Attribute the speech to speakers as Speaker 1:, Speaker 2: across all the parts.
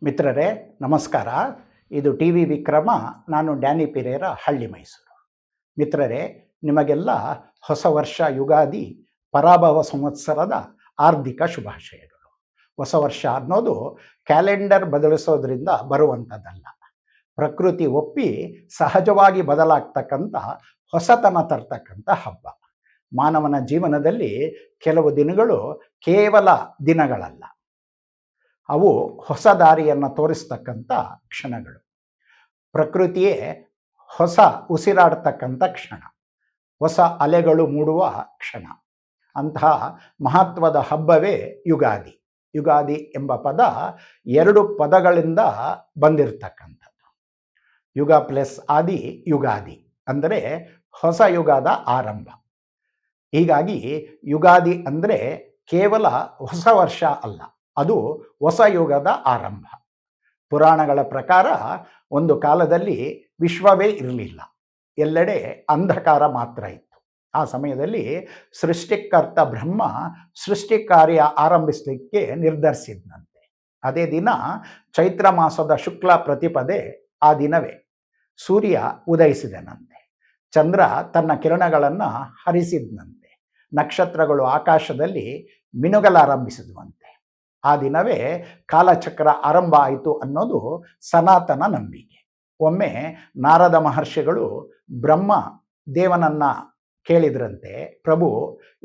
Speaker 1: ಮಿತ್ರರೇ ನಮಸ್ಕಾರ. ಇದು ಟಿ ವಿ ವಿಕ್ರಮ. ನಾನು ಡ್ಯಾನಿ ಪಿರೇರ, ಹಳ್ಳಿ ಮೈಸೂರು. ಮಿತ್ರರೇ, ನಿಮಗೆಲ್ಲ ಹೊಸ ವರ್ಷ ಯುಗಾದಿ ಪರಾಭವ ಸಂವತ್ಸರದ ಆರ್ಥಿಕ ಶುಭಾಶಯಗಳು. ಹೊಸ ವರ್ಷ ಅನ್ನೋದು ಕ್ಯಾಲೆಂಡರ್ ಬದಲಿಸೋದ್ರಿಂದ ಬರುವಂಥದ್ದಲ್ಲ. ಪ್ರಕೃತಿ ಒಪ್ಪಿ ಸಹಜವಾಗಿ ಬದಲಾಗ್ತಕ್ಕಂಥ ಹೊಸತನ ತರ್ತಕ್ಕಂಥ ಹಬ್ಬ. ಮಾನವನ ಜೀವನದಲ್ಲಿ ಕೆಲವು ದಿನಗಳು ಕೇವಲ ದಿನಗಳಲ್ಲ, ಅವು ಹೊಸ ದಾರಿಯನ್ನು ತೋರಿಸ್ತಕ್ಕಂಥ ಕ್ಷಣಗಳು. ಪ್ರಕೃತಿಯೇ ಹೊಸ ಉಸಿರಾಡ್ತಕ್ಕಂಥ ಕ್ಷಣ, ಹೊಸ ಅಲೆಗಳು ಮೂಡುವ ಕ್ಷಣ. ಅಂತಹ ಮಹತ್ವದ ಹಬ್ಬವೇ ಯುಗಾದಿ. ಯುಗಾದಿ ಎಂಬ ಪದ ಎರಡು ಪದಗಳಿಂದ ಬಂದಿರತಕ್ಕಂಥದ್ದು. ಯುಗ ಪ್ಲಸ್ ಆದಿ ಯುಗಾದಿ ಅಂದರೆ ಹೊಸ ಯುಗದ ಆರಂಭ. ಹೀಗಾಗಿ ಯುಗಾದಿ ಅಂದರೆ ಕೇವಲ ಹೊಸ ವರ್ಷ ಅಲ್ಲ, ಅದು ಹೊಸ ಯುಗದ ಆರಂಭ. ಪುರಾಣಗಳ ಪ್ರಕಾರ ಒಂದು ಕಾಲದಲ್ಲಿ ವಿಶ್ವವೇ ಇರಲಿಲ್ಲ, ಎಲ್ಲೆಡೆ ಅಂಧಕಾರ ಮಾತ್ರ ಇತ್ತು. ಆ ಸಮಯದಲ್ಲಿ ಸೃಷ್ಟಿಕರ್ತ ಬ್ರಹ್ಮ ಸೃಷ್ಟಿ ಕಾರ್ಯ ಆರಂಭಿಸಲಿಕ್ಕೆ ನಿರ್ಧರಿಸಿದ್ನಂತೆ. ಅದೇ ದಿನ ಚೈತ್ರ ಮಾಸದ ಶುಕ್ಲ ಪ್ರತಿಪದೆ. ಆ ದಿನವೇ ಸೂರ್ಯ ಉದಯಿಸಿದನಂತೆ, ಚಂದ್ರ ತನ್ನ ಕಿರಣಗಳನ್ನು ಹರಿಸಿದ್ನಂತೆ, ನಕ್ಷತ್ರಗಳು ಆಕಾಶದಲ್ಲಿ ಮಿನುಗಲಾರಂಭಿಸಿದ್ವಂತೆ. ಆ ದಿನವೇ ಕಾಲಚಕ್ರ ಆರಂಭ ಆಯಿತು ಅನ್ನೋದು ಸನಾತನ ನಂಬಿಕೆ. ಒಮ್ಮೆ ನಾರದ ಮಹರ್ಷಿಗಳು ಬ್ರಹ್ಮ ದೇವನನ್ನ ಕೇಳಿದ್ರಂತೆ, ಪ್ರಭು,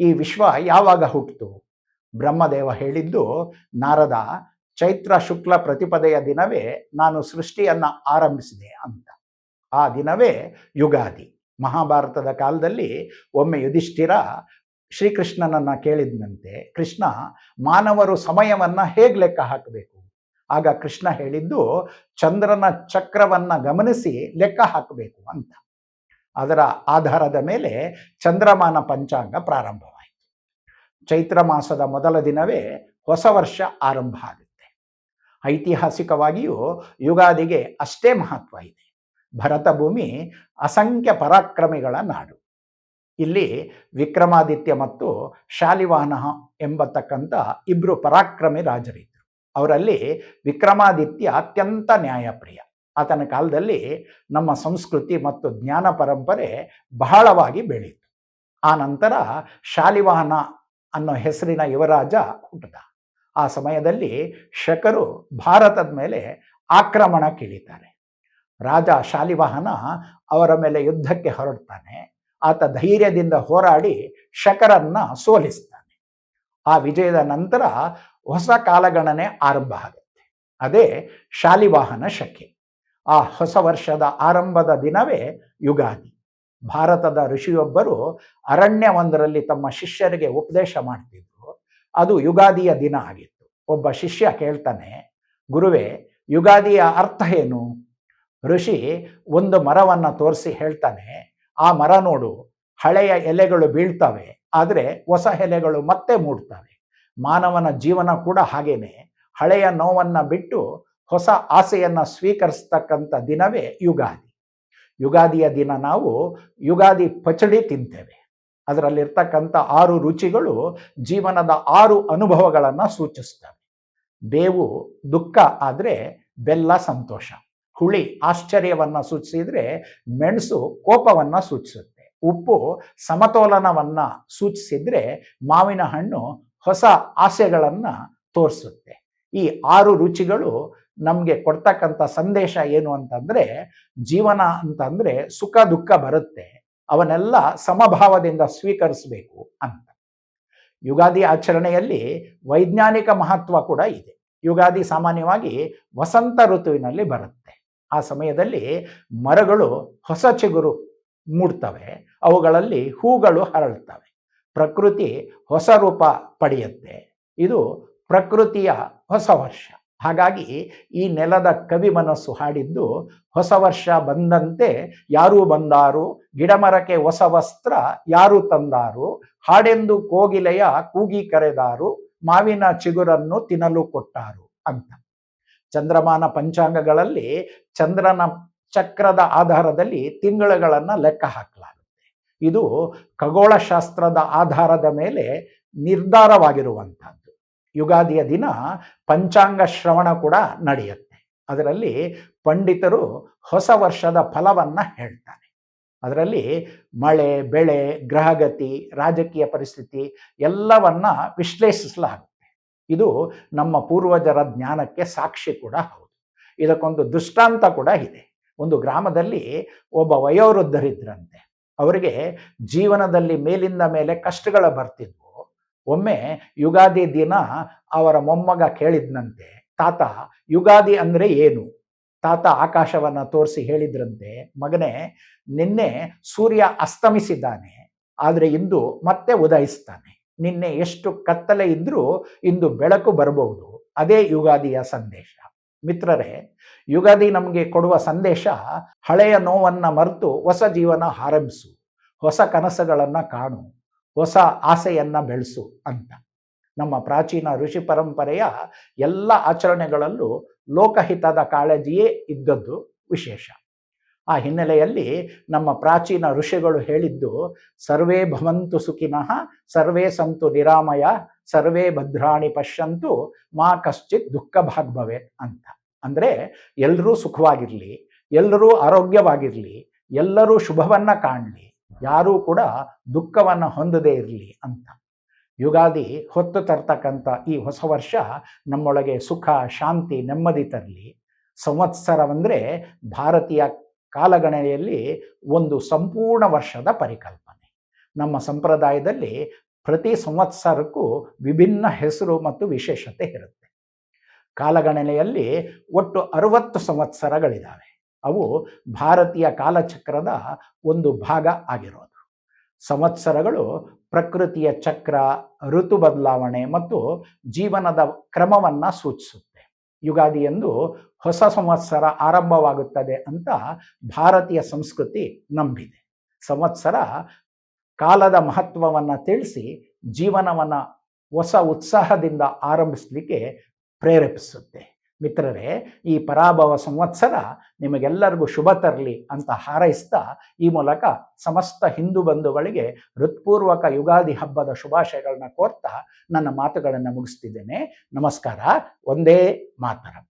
Speaker 1: ಈ ವಿಶ್ವ ಯಾವಾಗ ಹುಟ್ಟಿತು? ಬ್ರಹ್ಮದೇವ ಹೇಳಿದ್ದು, ನಾರದ, ಚೈತ್ರ ಶುಕ್ಲ ಪ್ರತಿಪದೆಯ ದಿನವೇ ನಾನು ಸೃಷ್ಟಿಯನ್ನು ಆರಂಭಿಸಿದೆ ಅಂತ. ಆ ದಿನವೇ ಯುಗಾದಿ. ಮಹಾಭಾರತದ ಕಾಲದಲ್ಲಿ ಒಮ್ಮೆ ಯುಧಿಷ್ಠಿರ ಶ್ರೀಕೃಷ್ಣನನ್ನು ಕೇಳಿದ್ನಂತೆ, ಕೃಷ್ಣ, ಮಾನವರು ಸಮಯವನ್ನು ಹೇಗೆ ಲೆಕ್ಕ ಹಾಕಬೇಕು? ಆಗ ಕೃಷ್ಣ ಹೇಳಿದ್ದು, ಚಂದ್ರನ ಚಕ್ರವನ್ನು ಗಮನಿಸಿ ಲೆಕ್ಕ ಹಾಕಬೇಕು ಅಂತ. ಅದರ ಆಧಾರದ ಮೇಲೆ ಚಂದ್ರಮಾನ ಪಂಚಾಂಗ ಪ್ರಾರಂಭವಾಯಿತು. ಚೈತ್ರ ಮಾಸದ ಮೊದಲ ದಿನವೇ ಹೊಸ ವರ್ಷ ಆರಂಭ ಆಗುತ್ತೆ. ಐತಿಹಾಸಿಕವಾಗಿಯೂ ಯುಗಾದಿಗೆ ಅಷ್ಟೇ ಮಹತ್ವ ಇದೆ. ಭರತ ಭೂಮಿ ಅಸಂಖ್ಯ ಪರಾಕ್ರಮಿಗಳ ನಾಡು. ಇಲ್ಲಿ ವಿಕ್ರಮಾದಿತ್ಯ ಮತ್ತು ಶಾಲಿವಾಹನ ಎಂಬತಕ್ಕಂಥ ಇಬ್ಬರು ಪರಾಕ್ರಮಿ ರಾಜರಿದ್ದರು. ಅವರಲ್ಲಿ ವಿಕ್ರಮಾದಿತ್ಯ ಅತ್ಯಂತ ನ್ಯಾಯಪ್ರಿಯ. ಆತನ ಕಾಲದಲ್ಲಿ ನಮ್ಮ ಸಂಸ್ಕೃತಿ ಮತ್ತು ಜ್ಞಾನ ಪರಂಪರೆ ಬಹಳವಾಗಿ ಬೆಳೀತು. ಆ ನಂತರ ಶಾಲಿವಾಹನ ಅನ್ನೋ ಹೆಸರಿನ ಯುವರಾಜ ಹುಟ್ಟಿದ. ಆ ಸಮಯದಲ್ಲಿ ಶಕರು ಭಾರತದ ಮೇಲೆ ಆಕ್ರಮಣಕ್ಕಿಳಿತಾರೆ. ರಾಜ ಶಾಲಿವಾಹನ ಅವರ ಮೇಲೆ ಯುದ್ಧಕ್ಕೆ ಹೊರಡ್ತಾನೆ. ಆತ ಧೈರ್ಯದಿಂದ ಹೋರಾಡಿ ಶಕರನ್ನ ಸೋಲಿಸ್ತಾನೆ. ಆ ವಿಜಯದ ನಂತರ ಹೊಸ ಕಾಲಗಣನೆ ಆರಂಭ ಆಗುತ್ತೆ. ಅದೇ ಶಾಲಿವಾಹನ ಶಕೆ. ಆ ಹೊಸ ವರ್ಷದ ಆರಂಭದ ದಿನವೇ ಯುಗಾದಿ. ಭಾರತದ ಋಷಿಯೊಬ್ಬರು ಅರಣ್ಯವೊಂದರಲ್ಲಿ ತಮ್ಮ ಶಿಷ್ಯರಿಗೆ ಉಪದೇಶ ಮಾಡ್ತಿದ್ರು. ಅದು ಯುಗಾದಿಯ ದಿನ ಆಗಿತ್ತು. ಒಬ್ಬ ಶಿಷ್ಯ ಕೇಳ್ತಾನೆ, ಗುರುವೇ, ಯುಗಾದಿಯ ಅರ್ಥ ಏನು? ಋಷಿ ಒಂದು ಮರವನ್ನು ತೋರಿಸಿ ಹೇಳ್ತಾನೆ, ಆ ಮರ ನೋಡು, ಹಳೆಯ ಎಲೆಗಳು ಬೀಳ್ತವೆ, ಆದರೆ ಹೊಸ ಎಲೆಗಳು ಮತ್ತೆ ಮೂಡ್ತವೆ. ಮಾನವನ ಜೀವನ ಕೂಡ ಹಾಗೇನೆ. ಹಳೆಯ ನೋವನ್ನು ಬಿಟ್ಟು ಹೊಸ ಆಸೆಯನ್ನು ಸ್ವೀಕರಿಸ್ತಕ್ಕಂಥ ದಿನವೇ ಯುಗಾದಿ. ಯುಗಾದಿಯ ದಿನ ನಾವು ಯುಗಾದಿ ಪಚಡಿ ತಿಂತೇವೆ. ಅದರಲ್ಲಿರ್ತಕ್ಕಂಥ 6 ರುಚಿಗಳು ಜೀವನದ 6 ಅನುಭವಗಳನ್ನು ಸೂಚಿಸ್ತವೆ. ಬೇವು ದುಃಖ ಆದರೆ ಬೆಲ್ಲ ಸಂತೋಷ, ಹುಳಿ ಆಶ್ಚರ್ಯವನ್ನು ಸೂಚಿಸಿದರೆ ಮೆಣಸು ಕೋಪವನ್ನು ಸೂಚಿಸುತ್ತೆ, ಉಪ್ಪು ಸಮತೋಲನವನ್ನು ಸೂಚಿಸಿದರೆ ಮಾವಿನ ಹಣ್ಣು ಹೊಸ ಆಸೆಗಳನ್ನು ತೋರಿಸುತ್ತೆ. ಈ 6 ರುಚಿಗಳು ನಮಗೆ ಕೊಡ್ತಕ್ಕಂಥ ಸಂದೇಶ ಏನು ಅಂತಂದರೆ, ಜೀವನ ಅಂತಂದರೆ ಸುಖ ದುಃಖ ಬರುತ್ತೆ, ಅವನ್ನೆಲ್ಲ ಸಮಭಾವದಿಂದ ಸ್ವೀಕರಿಸಬೇಕು ಅಂತ. ಯುಗಾದಿ ಆಚರಣೆಯಲ್ಲಿ ವೈಜ್ಞಾನಿಕ ಮಹತ್ವ ಕೂಡ ಇದೆ. ಯುಗಾದಿ ಸಾಮಾನ್ಯವಾಗಿ ವಸಂತ ಋತುವಿನಲ್ಲಿ ಬರುತ್ತೆ. ಆ ಸಮಯದಲ್ಲಿ ಮರಗಳು ಹೊಸ ಚಿಗುರು ಮೂಡ್ತವೆ, ಅವುಗಳಲ್ಲಿ ಹೂಗಳು ಹರಳ್ತವೆ, ಪ್ರಕೃತಿ ಹೊಸ ರೂಪ ಪಡೆಯುತ್ತೆ. ಇದು ಪ್ರಕೃತಿಯ ಹೊಸ ವರ್ಷ. ಹಾಗಾಗಿ ಈ ನೆಲದ ಕವಿ ಮನಸ್ಸು ಹಾಡಿದ್ದು, ಹೊಸ ವರ್ಷ ಬಂದಂತೆ ಯಾರೂ ಬಂದಾರು, ಗಿಡಮರಕ್ಕೆ ಹೊಸ ವಸ್ತ್ರ ಯಾರು ತಂದಾರು, ಹಾಡೆಂದು ಕೋಗಿಲೆಯ ಕೂಗಿ ಕರೆದಾರು, ಮಾವಿನ ಚಿಗುರನ್ನು ತಿನ್ನಲು ಕೊಟ್ಟಾರು ಅಂತ. ಚಂದ್ರಮಾನ ಪಂಚಾಂಗಗಳಲ್ಲಿ ಚಂದ್ರನ ಚಕ್ರದ ಆಧಾರದಲ್ಲಿ ತಿಂಗಳುಗಳನ್ನು ಲೆಕ್ಕ ಹಾಕಲಾಗುತ್ತೆ. ಇದು ಖಗೋಳಶಾಸ್ತ್ರದ ಆಧಾರದ ಮೇಲೆ ನಿರ್ಧಾರವಾಗಿರುವಂಥದ್ದು. ಯುಗಾದಿಯ ದಿನ ಪಂಚಾಂಗ ಶ್ರವಣ ಕೂಡ ನಡೆಯುತ್ತೆ. ಅದರಲ್ಲಿ ಪಂಡಿತರು ಹೊಸ ವರ್ಷದ ಫಲವನ್ನು ಹೇಳ್ತಾರೆ. ಅದರಲ್ಲಿ ಮಳೆ, ಬೆಳೆ, ಗ್ರಹಗತಿ, ರಾಜಕೀಯ ಪರಿಸ್ಥಿತಿ ಎಲ್ಲವನ್ನ ವಿಶ್ಲೇಷಿಸಲಾಗುತ್ತೆ. ಇದು ನಮ್ಮ ಪೂರ್ವಜರ ಜ್ಞಾನಕ್ಕೆ ಸಾಕ್ಷಿ ಕೂಡ ಹೌದು. ಇದಕ್ಕೊಂದು ದೃಷ್ಟಾಂತ ಕೂಡ ಇದೆ. ಒಂದು ಗ್ರಾಮದಲ್ಲಿ ಒಬ್ಬ ವಯೋವೃದ್ಧರಿದ್ರಂತೆ. ಅವರಿಗೆ ಜೀವನದಲ್ಲಿ ಮೇಲಿಂದ ಮೇಲೆ ಕಷ್ಟಗಳು ಬರ್ತಿದ್ವು. ಒಮ್ಮೆ ಯುಗಾದಿ ದಿನ ಅವರ ಮೊಮ್ಮಗ ಕೇಳಿದ್ನಂತೆ, ತಾತ ಯುಗಾದಿ ಅಂದರೆ ಏನು? ತಾತ ಆಕಾಶವನ್ನು ತೋರಿಸಿ ಹೇಳಿದ್ರಂತೆ, ಮಗನೇ, ನಿನ್ನೆ ಸೂರ್ಯ ಅಸ್ತಮಿಸಿದ್ದಾನೆ, ಆದರೆ ಇಂದು ಮತ್ತೆ ಉದಯಿಸ್ತಾನೆ. ನಿನ್ನೆ ಎಷ್ಟು ಕತ್ತಲೆ ಇದ್ರೂ ಇಂದು ಬೆಳಕು ಬರಬಹುದು. ಅದೇ ಯುಗಾದಿಯ ಸಂದೇಶ. ಮಿತ್ರರೇ, ಯುಗಾದಿ ನಮಗೆ ಕೊಡುವ ಸಂದೇಶ ಹಳೆಯ ನೋವನ್ನು ಮರೆತು ಹೊಸ ಜೀವನ ಆರಂಭಿಸು, ಹೊಸ ಕನಸುಗಳನ್ನು ಕಾಣು, ಹೊಸ ಆಸೆಯನ್ನು ಬೆಳೆಸು ಅಂತ. ನಮ್ಮ ಪ್ರಾಚೀನ ಋಷಿ ಪರಂಪರೆಯ ಎಲ್ಲ ಆಚರಣೆಗಳಲ್ಲೂ ಲೋಕಹಿತದ ಕಾಳಜಿಯೇ ಇದ್ದದ್ದು ವಿಶೇಷ. ಆ ಹಿನ್ನೆಲೆಯಲ್ಲಿ ನಮ್ಮ ಪ್ರಾಚೀನ ಋಷಿಗಳು ಹೇಳಿದ್ದು, ಸರ್ವೇ ಭವಂತು ಸುಖಿನಃ, ಸರ್ವೇ ಸಂತು ನಿರಾಮಯ, ಸರ್ವೇ ಭದ್ರಾಣಿ ಪಶ್ಯಂತು, ಮಾ ಕಶ್ಚಿತ್ ದುಃಖ ಭಾಗ್ ಭವೇತ್ ಅಂತ. ಅಂದರೆ ಎಲ್ಲರೂ ಸುಖವಾಗಿರಲಿ, ಎಲ್ಲರೂ ಆರೋಗ್ಯವಾಗಿರಲಿ, ಎಲ್ಲರೂ ಶುಭವನ್ನ ಕಾಣಲಿ, ಯಾರೂ ಕೂಡ ದುಃಖವನ್ನು ಹೊಂದದೇ ಇರಲಿ ಅಂತ. ಯುಗಾದಿ ಹೊತ್ತು ತರ್ತಕ್ಕಂಥ ಈ ಹೊಸ ವರ್ಷ ನಮ್ಮೊಳಗೆ ಸುಖ, ಶಾಂತಿ, ನೆಮ್ಮದಿ ತರಲಿ. ಸಂವತ್ಸರವೆಂದರೆ ಭಾರತೀಯ ಕಾಲಗಣನೆಯಲ್ಲಿ ಒಂದು ಸಂಪೂರ್ಣ ವರ್ಷದ ಪರಿಕಲ್ಪನೆ. ನಮ್ಮ ಸಂಪ್ರದಾಯದಲ್ಲಿ ಪ್ರತಿ ಸಂವತ್ಸರಕ್ಕೂ ವಿಭಿನ್ನ ಹೆಸರು ಮತ್ತು ವಿಶೇಷತೆ ಇರುತ್ತೆ. ಕಾಲಗಣನೆಯಲ್ಲಿ ಒಟ್ಟು 60 ಸಂವತ್ಸರಗಳಿದ್ದಾವೆ. ಅವು ಭಾರತೀಯ ಕಾಲಚಕ್ರದ ಒಂದು ಭಾಗ ಆಗಿರೋದು. ಸಂವತ್ಸರಗಳು ಪ್ರಕೃತಿಯ ಚಕ್ರ, ಋತು ಬದಲಾವಣೆ ಮತ್ತು ಜೀವನದ ಕ್ರಮವನ್ನು ಸೂಚಿಸುತ್ತೆ. ಯುಗಾದಿಯಂದು ಹೊಸ ಸಂವತ್ಸರ ಆರಂಭವಾಗುತ್ತದೆ ಅಂತ ಭಾರತೀಯ ಸಂಸ್ಕೃತಿ ನಂಬಿದೆ. ಸಂವತ್ಸರ ಕಾಲದ ಮಹತ್ವವನ್ನು ತಿಳಿಸಿ ಜೀವನವನ್ನು ಹೊಸ ಉತ್ಸಾಹದಿಂದ ಆರಂಭಿಸಲಿಕ್ಕೆ ಪ್ರೇರೇಪಿಸುತ್ತೆ. ಮಿತ್ರರೇ, ಈ ಪರಾಭವ ಸಂವತ್ಸರ ನಿಮಗೆಲ್ಲರಿಗೂ ಶುಭ ತರಲಿ ಅಂತ ಹಾರೈಸ್ತಾ ಈ ಮೂಲಕ ಸಮಸ್ತ ಹಿಂದೂ ಬಂಧುಗಳಿಗೆ ಹೃತ್ಪೂರ್ವಕ ಯುಗಾದಿ ಹಬ್ಬದ ಶುಭಾಶಯಗಳನ್ನ ಕೋರ್ತಾ ನನ್ನ ಮಾತುಗಳನ್ನು ಮುಗಿಸ್ತಿದ್ದೇನೆ. ನಮಸ್ಕಾರ. ಒಂದೇ ಮಾತರಂ.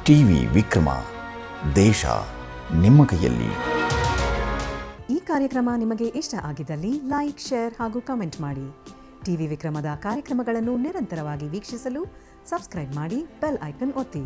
Speaker 2: ಟಿವಿ ವಿಕ್ರಮ, ದೇಶ ನಿಮ್ಮ ಕೈಯಲ್ಲಿ.
Speaker 3: ಈ ಕಾರ್ಯಕ್ರಮ ನಿಮಗೆ ಇಷ್ಟ ಆಗಿದ್ದಲ್ಲಿ ಲೈಕ್, ಶೇರ್ ಹಾಗೂ ಕಮೆಂಟ್ ಮಾಡಿ. ಟಿವಿ ವಿಕ್ರಮದ ಕಾರ್ಯಕ್ರಮಗಳನ್ನು ನಿರಂತರವಾಗಿ ವೀಕ್ಷಿಸಲು ಸಬ್ಸ್ಕ್ರೈಬ್ ಮಾಡಿ, ಬೆಲ್ ಐಕನ್ ಒತ್ತಿ.